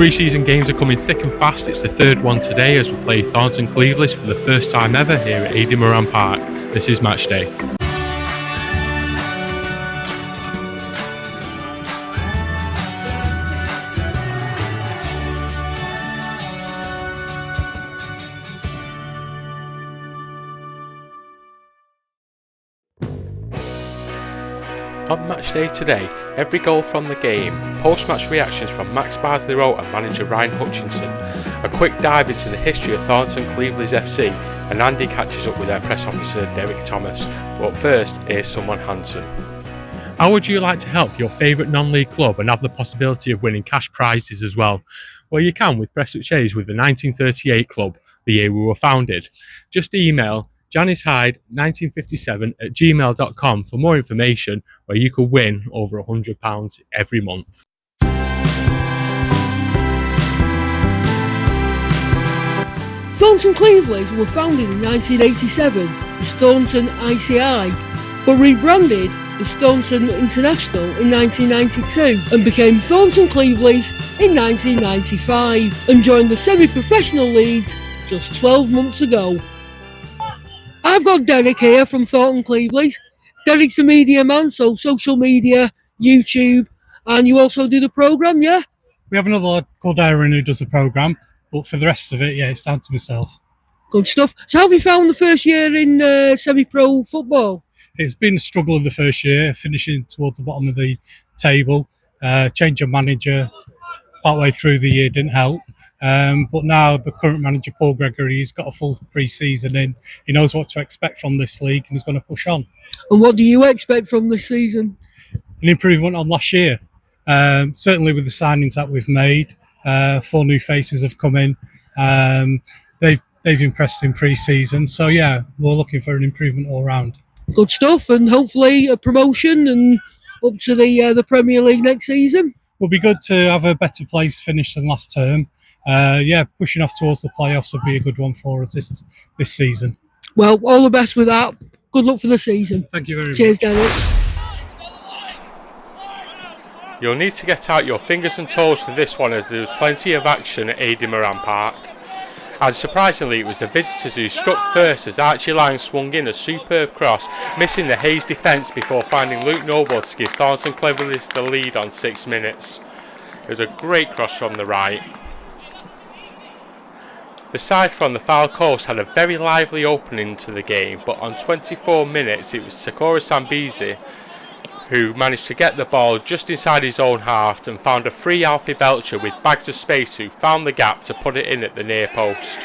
Pre-season games are coming thick and fast. It's the third one today as we play Thornton Cleveleys for the first time ever here at Adi Moran Park. This is match day. On match day today, every goal from the game, post-match reactions from Bardsley-Rowe and manager Ryan Hutchinson, a quick dive into the history of Thornton Cleveleys FC, and Andy catches up with their press officer Derick Thomas. But first, here's someone handsome. How would you like to help your favourite non-league club and have the possibility of winning cash prizes as well? Well, you can with Prestwich with the 1938 club, the year we were founded. Just email janishyde1957@gmail.com for more information, where you could win over £100 every month. Thornton Cleveleys were founded in 1987 as Thornton ICI, but rebranded as Thornton International in 1992 and became Thornton Cleveleys in 1995 and joined the semi-professional leagues just 12 months ago. I've got Derick here from Thornton Cleveleys. Derick's a media man, so social media, YouTube, and you also do the programme, yeah? We have another lad called Aaron who does the programme, but for the rest of it, yeah, it's down to myself. Good stuff. So how have you found the first year in semi-pro football? It's been a struggle in the first year, finishing towards the bottom of the table. Change of manager partway through the year didn't help. But now the current manager, Paul Gregory, he's got a full pre-season in. He knows what to expect from this league and he's going to push on. And what do you expect from this season? An improvement on last year. Certainly with the signings that we've made. 4 new faces have come in. They've impressed in pre-season. So yeah, we're looking for an improvement all round. Good stuff, and hopefully a promotion and up to the Premier League next season. Will be good to have a better place finish than last term. Pushing off towards the playoffs would be a good one for us this season. Well, all the best with that. Good luck for the season. Thank you very much. Cheers, Derick. You'll need to get out your fingers and toes for this one, as there was plenty of action at Adi Moran Park. And surprisingly, it was the visitors who struck first as Archie Lang swung in a superb cross, missing the Hayes defence before finding Luke Noble to give Thornton Cleveleys the lead on 6 minutes. It was a great cross from the right. The side from the Foul Coast had a very lively opening to the game, but on 24 minutes it was Takora Sambizi who managed to get the ball just inside his own half and found a free Alfie Belcher with bags of space, who found the gap to put it in at the near post.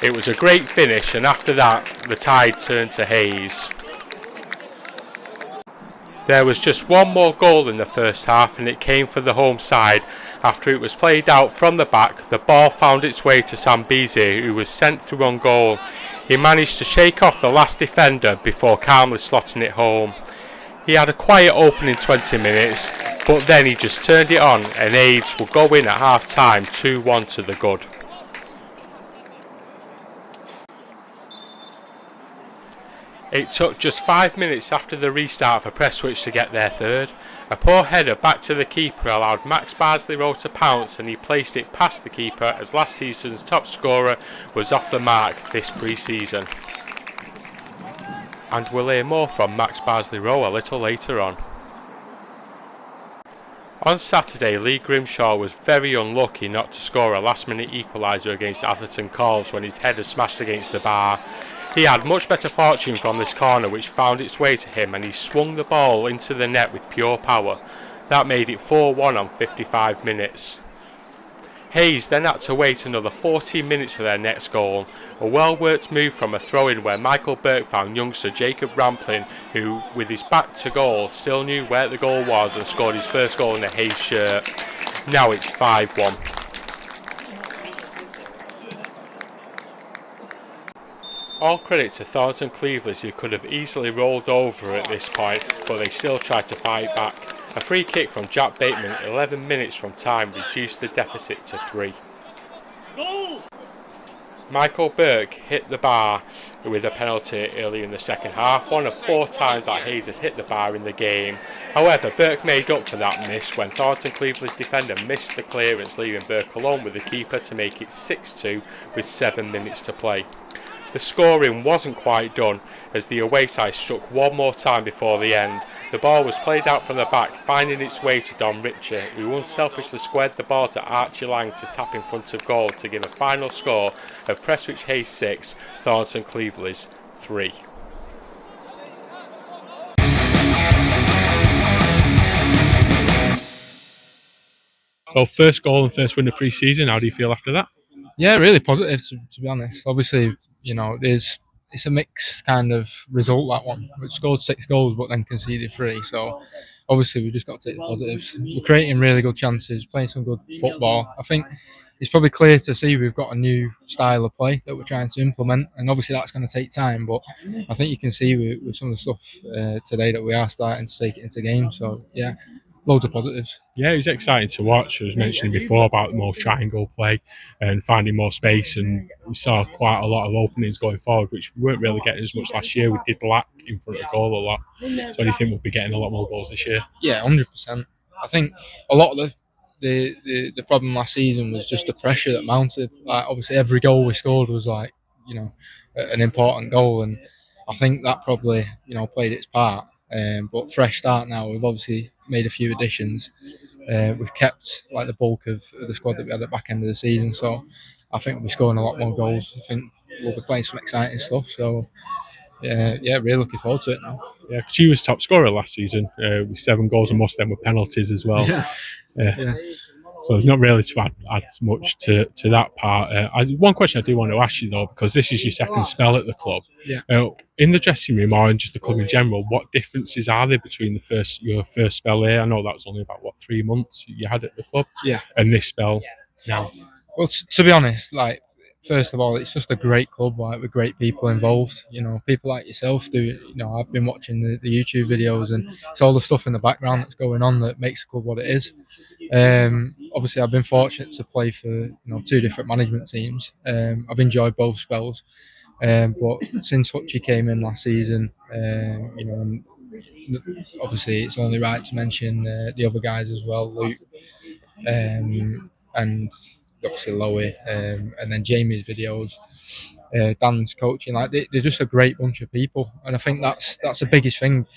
It was a great finish, and after that the tide turned to Hayes. There was just one more goal in the first half, and it came for the home side. After it was played out from the back, the ball found its way to Sambizi, who was sent through on goal. He managed to shake off the last defender before calmly slotting it home. He had a quiet opening 20 minutes, but then he just turned it on and Aids would go in at half time 2-1 to the good. It took just 5 minutes after the restart for Prestwich to get their third. A poor header back to the keeper allowed Bardsley-Rowe to pounce, and he placed it past the keeper as last season's top scorer was off the mark this pre-season. And we'll hear more from Bardsley-Rowe a little later on. On Saturday, Lee Grimshaw was very unlucky not to score a last-minute equaliser against Atherton Calls when his header smashed against the bar. He had much better fortune from this corner, which found its way to him, and he swung the ball into the net with pure power. That made it 4-1 on 55 minutes. Hayes then had to wait another 14 minutes for their next goal. A well-worked move from a throw-in where Michael Burke found youngster Jacob Ramplin, who, with his back to goal, still knew where the goal was and scored his first goal in a Hayes shirt. Now it's 5-1. All credit to Thornton Cleveleys, who could have easily rolled over at this point, but they still tried to fight back. A free kick from Jack Bateman 11 minutes from time reduced the deficit to 3. Michael Burke hit the bar with a penalty early in the second half, one of 4 times that Hayes had hit the bar in the game. However, Burke made up for that miss when Thornton Cleveleys' defender missed the clearance, leaving Burke alone with the keeper to make it 6-2 with 7 minutes to play. The scoring wasn't quite done as the away side struck one more time before the end. The ball was played out from the back, finding its way to Don Richer, who unselfishly squared the ball to Archie Lang to tap in front of goal to give a final score of Prestwich Hayes 6, Thornton Cleveleys 3. So first goal and first win of pre-season, how do you feel after that? Yeah, really positive to be honest. Obviously, it's a mixed kind of result, that one. We scored 6 goals but then conceded 3. So obviously we just got to take the positives. We're creating really good chances, playing some good football. I think it's probably clear to see we've got a new style of play that we're trying to implement, and obviously that's going to take time. But I think you can see with some of the stuff today that we are starting to take it into games. So yeah, loads of positives. Yeah, it was exciting to watch. I was mentioning before about more triangle play and finding more space, and we saw quite a lot of openings going forward, which we weren't really getting as much last year. We did lack in front of goal a lot. So do you think we'll be getting a lot more goals this year? Yeah, 100%. I think a lot of the problem last season was just the pressure that mounted. Like, obviously, every goal we scored was an important goal, and I think that probably played its part. But fresh start now. We've obviously made a few additions. We've kept like the bulk of the squad that we had at the back end of the season, so I think we'll be scoring a lot more goals. I think we'll be playing some exciting stuff. So yeah, really looking forward to it now. Yeah, because you was top scorer last season with 7 goals and most of them were penalties as well. Yeah. So it's not really to add much to that part. One question I do want to ask you though, because this is your second spell at the club. Yeah. In the dressing room or in just the club in general, what differences are there between your first spell here? I know that was only about 3 months you had at the club. Yeah. And this spell now. Well, to be honest, first of all, it's just a great club, with great people involved. People like yourself do. I've been watching the YouTube videos, and it's all the stuff in the background that's going on that makes the club what it is. Obviously, I've been fortunate to play for 2 different management teams. I've enjoyed both spells, but since Hutchie came in last season, obviously it's only right to mention the other guys as well, Luke, and obviously Lowy, and then Jamie's videos, Dan's coaching. They're just a great bunch of people, and I think that's the biggest thing.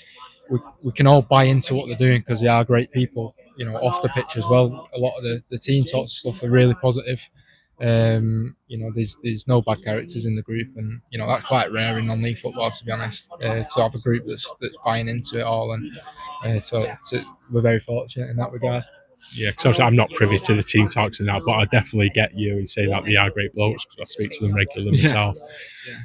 We can all buy into what they're doing because they are great people. Off the pitch as well. A lot of the team talks stuff are really positive. There's no bad characters in the group, and that's quite rare in non-league football, to be honest. To have a group that's buying into it all, and so we're very fortunate in that regard. Yeah, because I'm not privy to the team talks and that, but I definitely get you and say that they are great blokes because I speak to them regularly myself.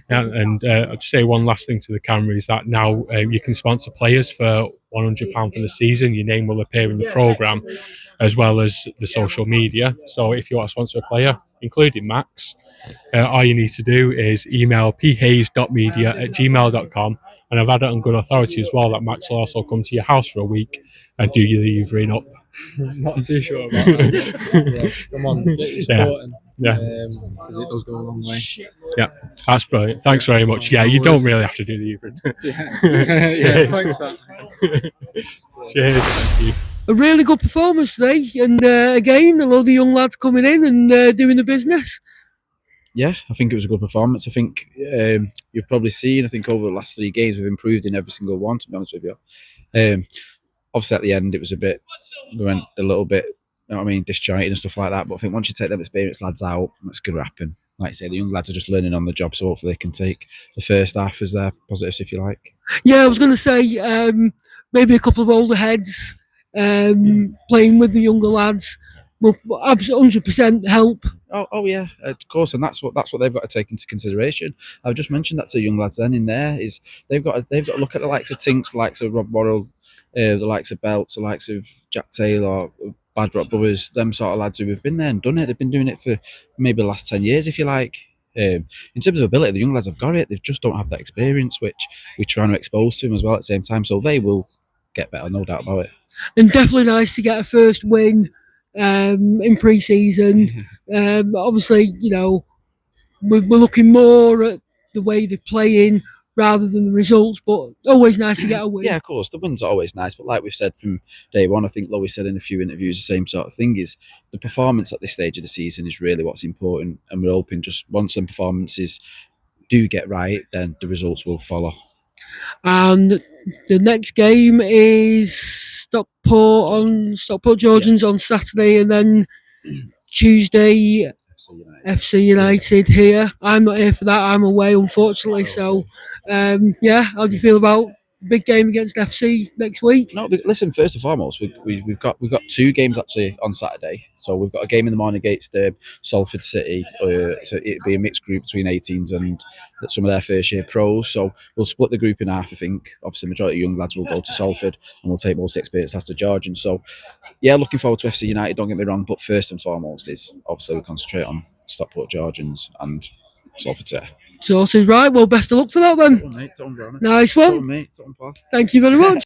Yeah. And I'll just say one last thing to the camera is that now you can sponsor players for £100 for the season. Your name will appear in the programme as well as the social media. So if you want to sponsor a player, including Max, all you need to do is email phayes.media@gmail.com, and I've had it on good authority as well that Max will also come to your house for a week and do your hoovering up. Not too sure about that. Come on, get your support in. Yeah. Because it does go a long way. Yeah, that's brilliant. Thanks very much. Yeah, you don't really have to do the hoovering. Yeah, thanks for that. Cheers. Thank you. A really good performance today, and again, a load of young lads coming in and doing the business. Yeah, I think it was a good performance. I think you've probably seen, I think over the last 3 games, we've improved in every single one, to be honest with you. Obviously, at the end, it was we went a little bit, disjointed and stuff like that. But I think once you take them experienced lads out, that's going to happen. Like I say, the young lads are just learning on the job, so hopefully they can take the first half as their positives, if you like. Yeah, I was going to say maybe a couple of older heads playing with the younger lads will 100% help. Oh yeah, of course, and that's what they've got to take into consideration. I've just mentioned that to the young lads. Then in there is they've got to look at the likes of Tinks, the likes of Rob Worrell, the likes of Belts, the likes of Jack Taylor, Bad Rock Brothers, them sort of lads who have been there and done it. They've been doing it for maybe the last 10 years, if you like. In terms of ability, the young lads have got it. They just don't have that experience, which we're trying to expose to them as well at the same time. So they will get better, no doubt about it. And definitely nice to get a first win in pre-season. Obviously, we're looking more at the way they're playing rather than the results, but always nice to get a win. Yeah, of course, the wins are always nice, but like we've said from day one, I think Lois said in a few interviews the same sort of thing, is the performance at this stage of the season is really what's important, and we're hoping just once some performances do get right, then the results will follow. And the next game is Stockport Georgians on Saturday, and then Tuesday FC United here. I'm not here for that. I'm away, unfortunately. So, how do you feel about the big game against FC next week? No, listen. First and foremost, we've got 2 games actually on Saturday. So we've got a game in the morning against Salford City. So it'd be a mixed group between 18s and some of their first year pros. So we'll split the group in half. I think obviously the majority of young lads will go to Salford, and we'll take most experienced lads to Georgians. So yeah, looking forward to FC United. Don't get me wrong, but first and foremost is obviously we concentrate on Stockport Georgians and Salford City. Sorted, right. Well, best of luck for that then. Mate, nice one. Mate, Thank you very much.